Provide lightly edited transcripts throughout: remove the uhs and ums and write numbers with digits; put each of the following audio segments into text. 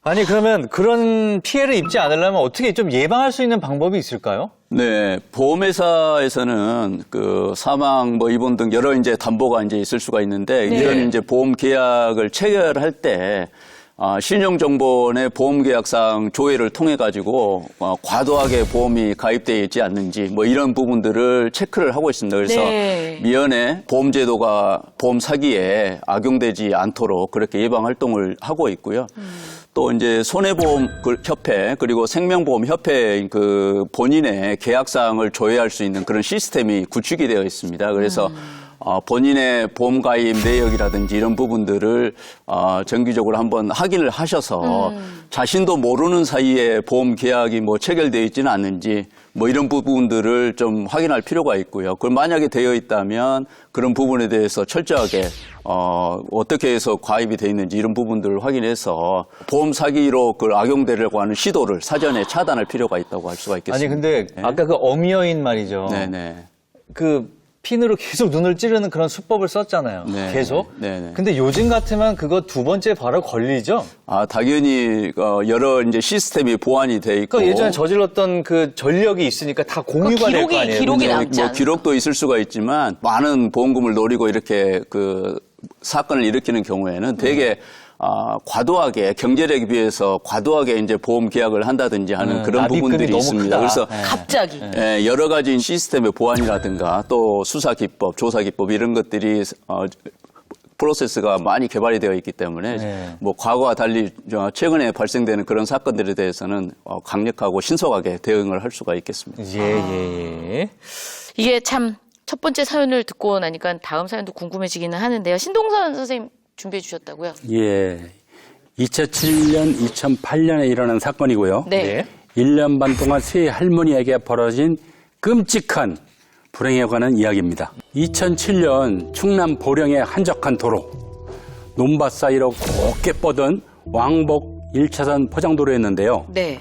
아니 그러면 그런 피해를 입지 않으려면 어떻게 좀 예방할 수 있는 방법이 있을까요? 네, 보험회사에서는 그 사망, 입원 등 여러 이제 담보가 이제 있을 수가 있는데 네. 이런 이제 보험 계약을 체결할 때 신용정보원의 보험계약상 조회를 통해 가지고 과도하게 보험이 가입되어 있지 않는지 이런 부분들을 체크를 하고 있습니다. 그래서 네. 미연에 보험제도가 보험 사기에 악용되지 않도록 그렇게 예방 활동을 하고 있고요. 또 이제 손해보험협회 그리고 생명보험협회 그 본인의 계약사항을 조회할 수 있는 그런 시스템이 구축이 되어 있습니다. 그래서 본인의 보험 가입 내역이라든지 이런 부분들을 정기적으로 한번 확인을 하셔서 자신도 모르는 사이에 보험 계약이 체결되어 있지는 않는지 이런 부분들을 좀 확인할 필요가 있고요. 그걸 만약에 되어 있다면 그런 부분에 대해서 철저하게 어떻게 해서 가입이 되어 있는지 이런 부분들을 확인해서 보험 사기로 그걸 악용되려고 하는 시도를 사전에 차단할 필요가 있다고 할 수가 있겠습니다. 아니 근데 네. 아까 그 어미여인 말이죠. 네네. 그 핀으로 계속 눈을 찌르는 그런 수법을 썼잖아요. 네. 계속. 네네. 근데 요즘 같으면 그거 두 번째 바로 걸리죠? 당연히 여러 이제 시스템이 보완이 돼 있고 그러니까 예전에 저질렀던 그 전력이 있으니까 다 공유가 될 거 아니에요. 기록이 문제가. 남지 않아요. 기록도 있을 수가 있지만 많은 보험금을 노리고 이렇게 그 사건을 일으키는 경우에는 되게 과도하게 경제력에 비해서 과도하게 이제 보험 계약을 한다든지 하는 그런 납입금이 부분들이 너무 있습니다. 크다. 그래서 네. 갑자기. 여러 가지 시스템의 보완이라든가 또 수사 기법, 조사 기법 이런 것들이 프로세스가 많이 개발이 되어 있기 때문에 네. 과거와 달리 최근에 발생되는 그런 사건들에 대해서는 강력하고 신속하게 대응을 할 수가 있겠습니다. 예. 이게 참 첫 번째 사연을 듣고 나니까 다음 사연도 궁금해지기는 하는데요. 신동선 선생님 준비해 주셨다고요? 예. 2007년, 2008년에 일어난 사건이고요. 네. 1년 반 동안 세 할머니에게 벌어진 끔찍한 불행에 관한 이야기입니다. 2007년 충남 보령의 한적한 도로. 논밭 사이로 곱게 뻗은 왕복 1차선 포장도로였는데요. 네.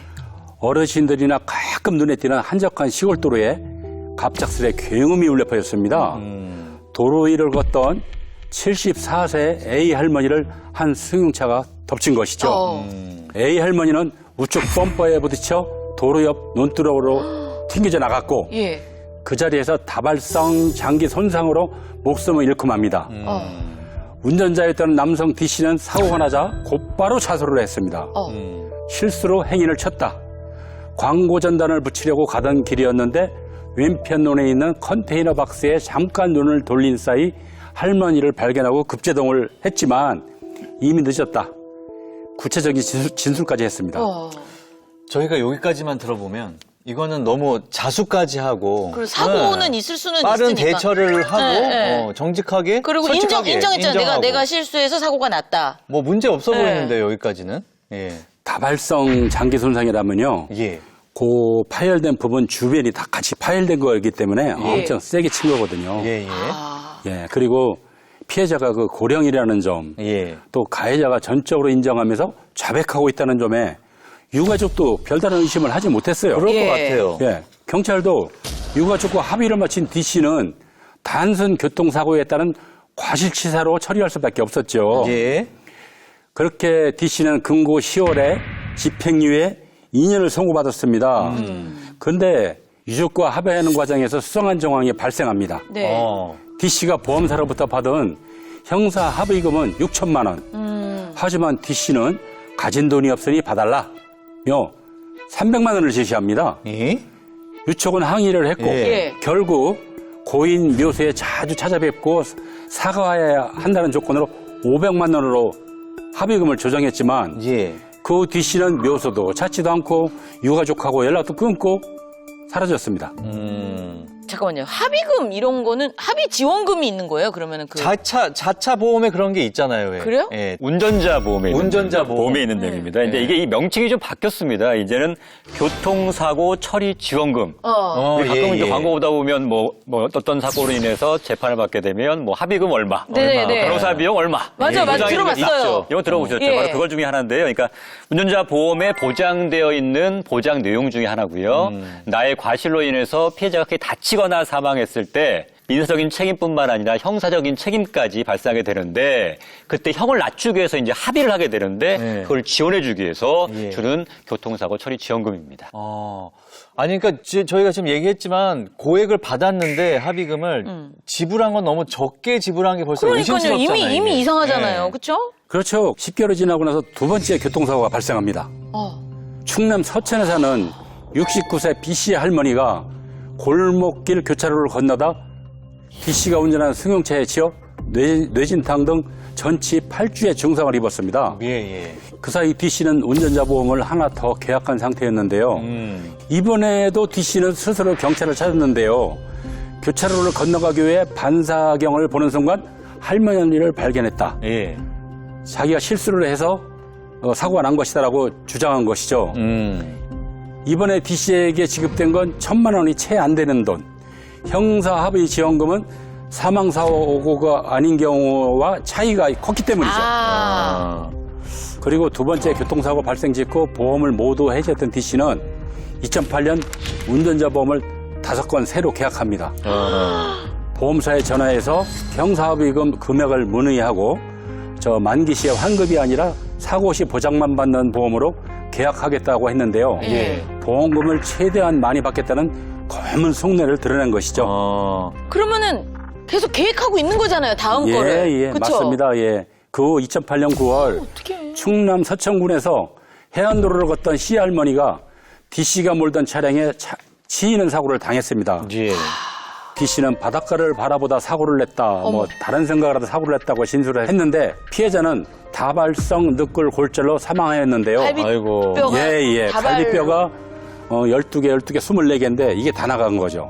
어르신들이나 가끔 눈에 띄는 한적한 시골도로에 갑작스레 굉음이 울려 퍼졌습니다. 도로 위를 걷던 74세 A 할머니를 한 승용차가 덮친 것이죠. A 할머니는 우측 범퍼에 부딪혀 도로 옆 논두렁으로 튕겨져 나갔고 예. 그 자리에서 다발성 장기 손상으로 목숨을 잃고 맙니다. 운전자였던 남성 D씨는 사고가 나자 곧바로 자수를 했습니다. 실수로 행인을 쳤다. 광고 전단을 붙이려고 가던 길이었는데 왼편론에 있는 컨테이너 박스에 잠깐 눈을 돌린 사이 할머니를 발견하고 급제동을 했지만 이미 늦었다. 구체적인 진술까지 했습니다. 저희가 여기까지만 들어보면 이거는 너무 자수까지 하고 그리고 사고는 있을 수는 빠른 있으니까. 대처를 하고 네. 정직하게 그리고 솔직하게 인정했잖아. 인정하고. 내가 실수해서 사고가 났다. 뭐 문제 없어 네. 보이는데 여기까지는. 예. 다발성 장기 손상이라면요. 예. 그 파열된 부분 주변이 다 같이 파열된 거이기 때문에 엄청 세게 친 거거든요. 예. 예, 그리고 피해자가 그 고령이라는 점, 예. 또 가해자가 전적으로 인정하면서 자백하고 있다는 점에 유가족도 별다른 의심을 하지 못했어요. 그럴 예. 것 같아요. 예, 경찰도 유가족과 합의를 마친 D씨는 단순 교통사고에 따른 과실치사로 처리할 수밖에 없었죠. 예. 그렇게 D씨는 금고 10월에 집행유예 2년을 선고받았습니다. 그런데 유족과 합의하는 과정에서 수상한 정황이 발생합니다. 네. D씨가 보험사로부터 받은 형사 합의금은 6천만 원. 하지만 D씨는 가진 돈이 없으니 봐달라며 300만 원을 제시합니다. 예? 유족은 항의를 했고 예. 결국 고인 묘소에 자주 찾아뵙고 사과해야 한다는 조건으로 500만 원으로 합의금을 조정했지만 예. 그 D씨는 묘소도 찾지도 않고 유가족하고 연락도 끊고 사라졌습니다. 잠깐만요. 합의금 이런 거는 합의 지원금이 있는 거예요? 그러면은 그 자차 보험에 그런 게 있잖아요. 왜. 그래요? 예. 운전자 보험에 있는 운전자 보험. 보험에 있는 내용입니다. 근데 이게 이 명칭이 좀 바뀌었습니다. 이제는 교통사고 처리 지원금. 우리 가끔 이제 광고 보다 보면 뭐 어떤 사고로 인해서 재판을 받게 되면 뭐 합의금 얼마, 네네네. 변호사 비용 얼마. 맞아, 맞아. 보장 있는 거 들어봤어요. 있죠. 이거 들어보셨죠? 예. 바로 그걸 중에 하나인데요. 그러니까 운전자 보험에 보장되어 있는 보장 내용 중에 하나고요. 나의 과실로 인해서 피해자가 크게 다치거나 사망했을 때 민사적인 책임뿐만 아니라 형사적인 책임까지 발생하게 되는데 그때 형을 낮추기 위해서 이제 합의를 하게 되는데 네. 그걸 지원해주기 위해서 예. 주는 교통사고 처리 지원금입니다. 아니, 그러니까 저희가 지금 얘기했지만 고액을 받았는데 합의금을 지불한 건 너무 적게 지불한 게 벌써 그러니까요. 의심스럽잖아요. 이미 이게. 이상하잖아요. 네. 그렇죠? 그렇죠. 10개월이 지나고 나서 두 번째 교통사고가 발생합니다. 충남 서천에 사는 69세 B씨 할머니가 골목길 교차로를 건너다 B씨가 운전하는 승용차에 치여 뇌진탕 등 전치 8주의 중상을 입었습니다. 예. 그 사이 D씨는 운전자 보험을 하나 더 계약한 상태였는데요. 이번에도 D씨는 스스로 경찰을 찾았는데요. 교차로를 건너가기 위해 반사경을 보는 순간 할머니를 발견했다. 예. 자기가 실수를 해서 사고가 난 것이다라고 주장한 것이죠. 이번에 D씨에게 지급된 건 1,000만 원이 채 안 되는 돈. 형사합의 지원금은 사망사고가 아닌 경우와 차이가 컸기 때문이죠. 그리고 두 번째 교통사고 발생 직후 보험을 모두 해지했던 D씨는 2008년 운전자 보험을 5건 새로 계약합니다. 보험사에 전화해서 형사합의금 금액을 문의하고 만기 시에 환급이 아니라 사고 시 보장만 받는 보험으로 계약하겠다고 했는데요. 예. 보험금을 최대한 많이 받겠다는 검은 속내를 드러낸 것이죠. 그러면은 계속 계획하고 있는 거잖아요. 다음 거를. 예, 그쵸? 맞습니다. 예. 그 후 2008년 9월 어떡해. 충남 서천군에서 해안도로를 걷던 C 할머니가 D씨가 몰던 차량에 치이는 사고를 당했습니다. 예. D씨는 바닷가를 바라보다 사고를 냈다, 다른 생각을 하다 사고를 냈다고 진술을 했는데 피해자는 다발성 늑골 골절로 사망하였는데요. 아이고. 갈비뼈가 갈비뼈가 12개, 24개인데 이게 다 나간 거죠.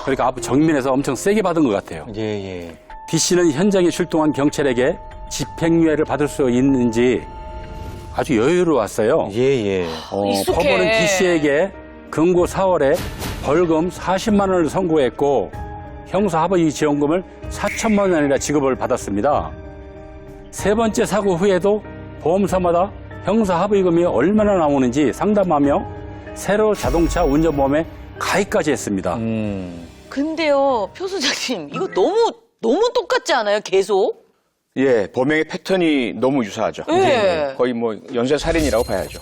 그러니까 앞 정면에서 엄청 세게 받은 것 같아요. 예. D씨는 현장에 출동한 경찰에게 집행유예를 받을 수 있는지 아주 여유로웠어요. 예. 익숙해. 법원은 D씨에게 금고 4월에 벌금 40만 원을 선고했고 형사합의 지원금을 4천만 원이나 지급을 받았습니다. 세 번째 사고 후에도 보험사마다 형사합의금이 얼마나 나오는지 상담하며 새로 자동차 운전보험에 가입까지 했습니다. 근데요, 표 소장님, 이거 너무 똑같지 않아요? 계속? 예, 범행의 패턴이 너무 유사하죠. 예. 거의 뭐 연쇄 살인이라고 봐야죠.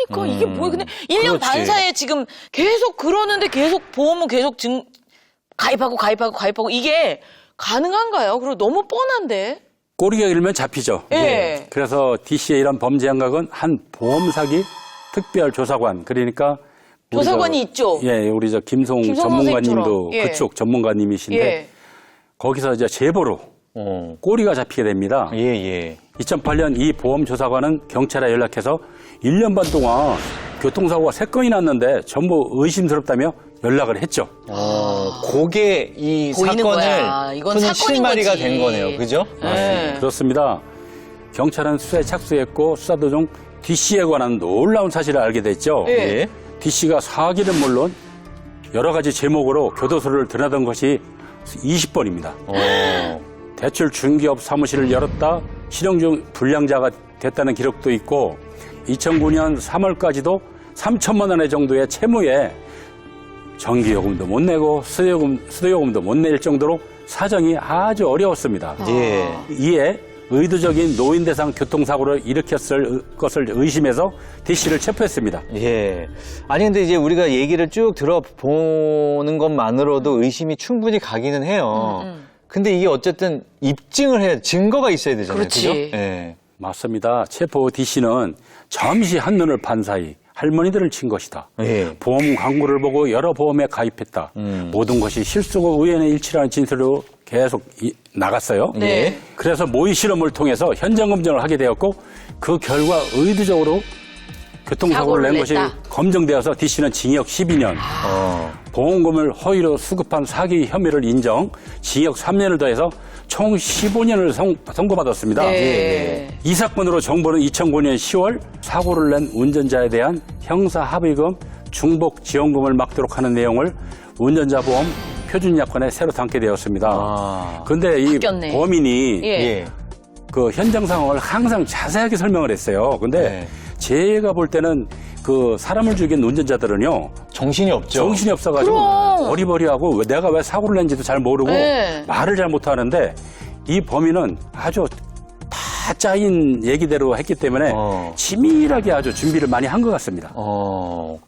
그러니까 이게 뭐예요? 근데 1년 반 그렇지. 사이에 지금 계속 그러는데 계속 보험은 계속 가입하고 이게 가능한가요? 그리고 너무 뻔한데. 꼬리가 길면 잡히죠. 예. 그래서 D씨의 이런 범죄 행각은 한 보험사기 특별조사관, 그러니까 우리 조사관이 있죠. 예, 우리 김송 김송 전문가님도 선생님처럼. 예. 그쪽 전문가님이신데 예. 거기서 이제 제보로 꼬리가 잡히게 됩니다. 예. 2008년 이 보험조사관은 경찰에 연락해서 1년 반 동안 교통사고가 3건이 났는데 전부 의심스럽다며 연락을 했죠. 그게 이 보이는 사건을 거야. 이건 푸는 사건인 실마리가 거지. 된 거네요. 그죠? 네. 그렇습니다. 경찰은 수사에 착수했고 수사 도중 D씨에 관한 놀라운 사실을 알게 됐죠. 예. D씨가 사기는 물론 여러 가지 제목으로 교도소를 드나든 것이 20번입니다. 대출 중개업 사무실을 열었다 실형 중 불량자가 됐다는 기록도 있고 2009년 3월까지도 3천만 원의 정도의 채무에 전기요금도 못 내고 수도요금도 못 낼 정도로 사정이 아주 어려웠습니다. 예. 이에 의도적인 노인 대상 교통사고를 일으켰을 것을 의심해서 D씨를 체포했습니다. 예. 아니, 근데 이제 우리가 얘기를 쭉 들어보는 것만으로도 의심이 충분히 가기는 해요. 근데 이게 어쨌든 입증을 해야, 증거가 있어야 되잖아요. 그렇지. 그죠? 예. 맞습니다. 체포 D씨는 잠시 한눈을 판 사이 할머니들을 친 것이다. 예. 보험 광고를 보고 여러 보험에 가입했다. 모든 것이 실수고 우연의 일치라는 진술로 계속 나갔어요. 네. 그래서 모의 실험을 통해서 현장 검증을 하게 되었고 그 결과 의도적으로 교통사고를 낸 것이 냈다. 검증되어서 D씨는 징역 12년, 보험금을 허위로 수급한 사기 혐의를 인정, 징역 3년을 더해서 총 15년을 선고받았습니다. 네. 이 사건으로 정부는 2009년 10월 사고를 낸 운전자에 대한 형사합의금 중복 지원금을 막도록 하는 내용을 운전자보험 표준약관에 새로 담게 되었습니다. 그런데 이 바뀌었네. 범인이 예. 그 현장 상황을 항상 자세하게 설명을 했어요. 근데 네. 제가 볼 때는 그 사람을 죽인 운전자들은요. 정신이 없죠. 정신이 없어가지고 그럼. 어리버리하고 내가 왜 사고를 낸지도 잘 모르고 네. 말을 잘 못하는데 이 범인은 아주 다 짜인 얘기대로 했기 때문에 치밀하게 아주 준비를 많이 한 것 같습니다.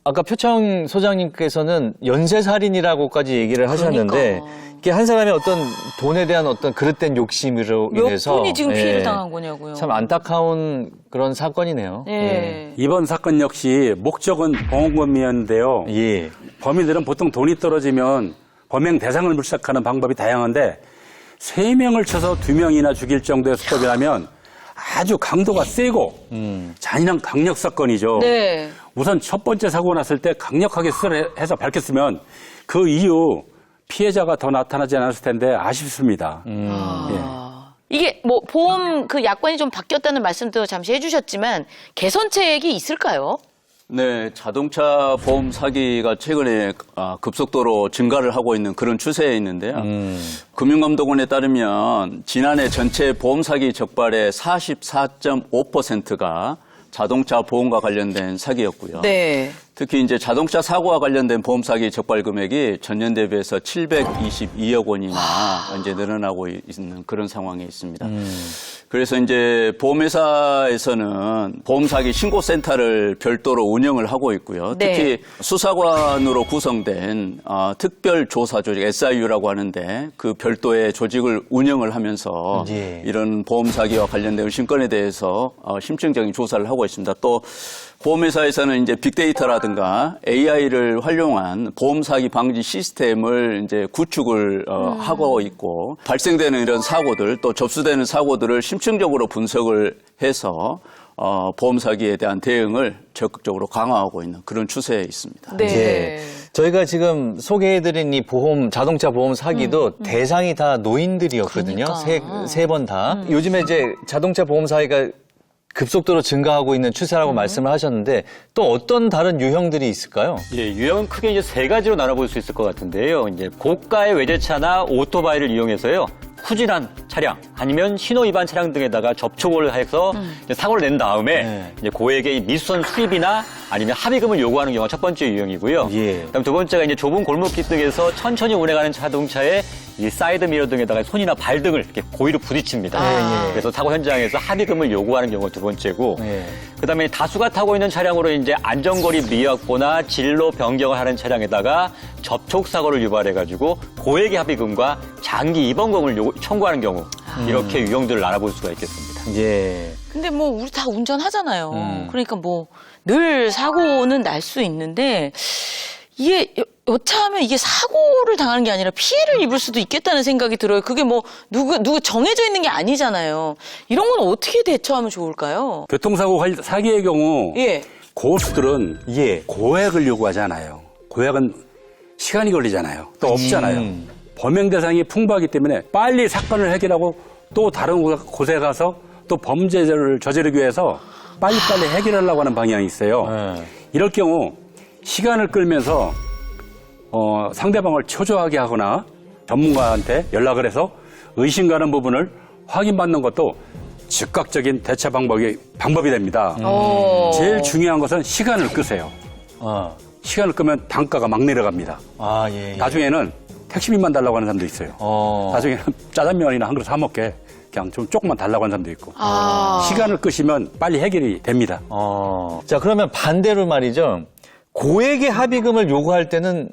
아까 표창 소장님께서는 연쇄살인이라고까지 얘기를 하셨는데 그러니까. 이게 한 사람의 어떤 돈에 대한 어떤 그릇된 욕심으로 몇 인해서 분이 지금 피해를 예, 당한 거냐고요. 참 안타까운 그런 사건이네요. 네. 이번 사건 역시 목적은 보험금이었는데요. 예. 범인들은 보통 돈이 떨어지면 범행 대상을 물색하는 방법이 다양한데 3명을 쳐서 2명이나 죽일 정도의 수법이라면 아주 강도가 세고 잔인한 강력 사건이죠. 네. 우선 첫 번째 사고 났을 때 강력하게 수사를 해서 밝혔으면 그 이후 피해자가 더 나타나지 않았을 텐데 아쉽습니다. 이게 뭐 보험 그 약관이 좀 바뀌었다는 말씀도 잠시 해주셨지만 개선책이 있을까요? 네, 자동차 보험 사기가 최근에 급속도로 증가를 하고 있는 그런 추세에 있는데요. 금융감독원에 따르면 지난해 전체 보험 사기 적발의 44.5%가 자동차 보험과 관련된 사기였고요. 네. 특히 이제 자동차 사고와 관련된 보험 사기 적발 금액이 전년 대비해서 722억 원이나 이제 늘어나고 있는 그런 상황에 있습니다. 그래서 이제 보험회사에서는 보험 사기 신고 센터를 별도로 운영을 하고 있고요. 네. 특히 수사관으로 구성된 특별 조사 조직 SIU라고 하는데 그 별도의 조직을 운영을 하면서 예. 이런 보험 사기와 관련된 의심건에 대해서 심층적인 조사를 하고 있습니다. 또 보험회사에서는 이제 빅데이터라든가 AI를 활용한 보험 사기 방지 시스템을 이제 구축을 하고 있고 발생되는 이런 사고들 또 접수되는 사고들을 심층적으로 분석을 해서 보험 사기에 대한 대응을 적극적으로 강화하고 있는 그런 추세에 있습니다. 네. 예. 저희가 지금 소개해드린 이 자동차 보험 사기도 대상이 다 노인들이었거든요. 그러니까. 세 번 다. 요즘에 이제 자동차 보험 사기가 급속도로 증가하고 있는 추세라고 말씀을 하셨는데 또 어떤 다른 유형들이 있을까요? 예, 유형은 크게 이제 3가지로 나눠볼 수 있을 것 같은데요. 이제 고가의 외제차나 오토바이를 이용해서요. 후진한 차량 아니면 신호 위반 차량 등에다가 접촉을 해서 이제 사고를 낸 다음에 이제 고액의 미수선 수입이나 아니면 합의금을 요구하는 경우가 첫 번째 유형이고요. 예. 그다음 두 번째가 이제 좁은 골목길 등에서 천천히 운행하는 자동차에 이 사이드 미러 등에다가 손이나 발 등을 이렇게 고의로 부딪힙니다. 그래서 사고 현장에서 합의금을 요구하는 경우가 두 번째고, 그다음에 다수가 타고 있는 차량으로 이제 안전거리 미확보나 진로 변경을 하는 차량에다가 접촉 사고를 유발해가지고 고액의 합의금과 장기 입원금을 청구하는 경우 이렇게 유형들을 알아볼 수가 있겠습니다. 예. 근데 뭐 우리 다 운전하잖아요. 그러니까 뭐 늘 사고는 날 수 있는데 이게 여차하면 이게 사고를 당하는 게 아니라 피해를 입을 수도 있겠다는 생각이 들어요. 그게 뭐 누구 정해져 있는 게 아니잖아요. 이런 건 어떻게 대처하면 좋을까요? 교통사고 사기의 경우 예. 고수들은 고액을 요구하잖아요. 고액은 시간이 걸리잖아요. 또 없잖아요. 범행 대상이 풍부하기 때문에 빨리 사건을 해결하고 또 다른 곳에 가서 또 범죄를 저지르기 위해서 빨리빨리 해결하려고 하는 방향이 있어요. 이럴 경우 시간을 끌면서 상대방을 초조하게 하거나 전문가한테 연락을 해서 의심 가는 부분을 확인받는 것도 즉각적인 대처 방법이 됩니다. 제일 중요한 것은 시간을 끄세요. 시간을 끄면 단가가 막 내려갑니다. 나중에는 택시비만 달라고 하는 사람도 있어요. 나중에는 짜장면이나 한 그릇 사 먹게 그냥 좀 조금만 달라고 하는 사람도 있고. 시간을 끄시면 빨리 해결이 됩니다. 자, 그러면 반대로 말이죠. 고액의 합의금을 요구할 때는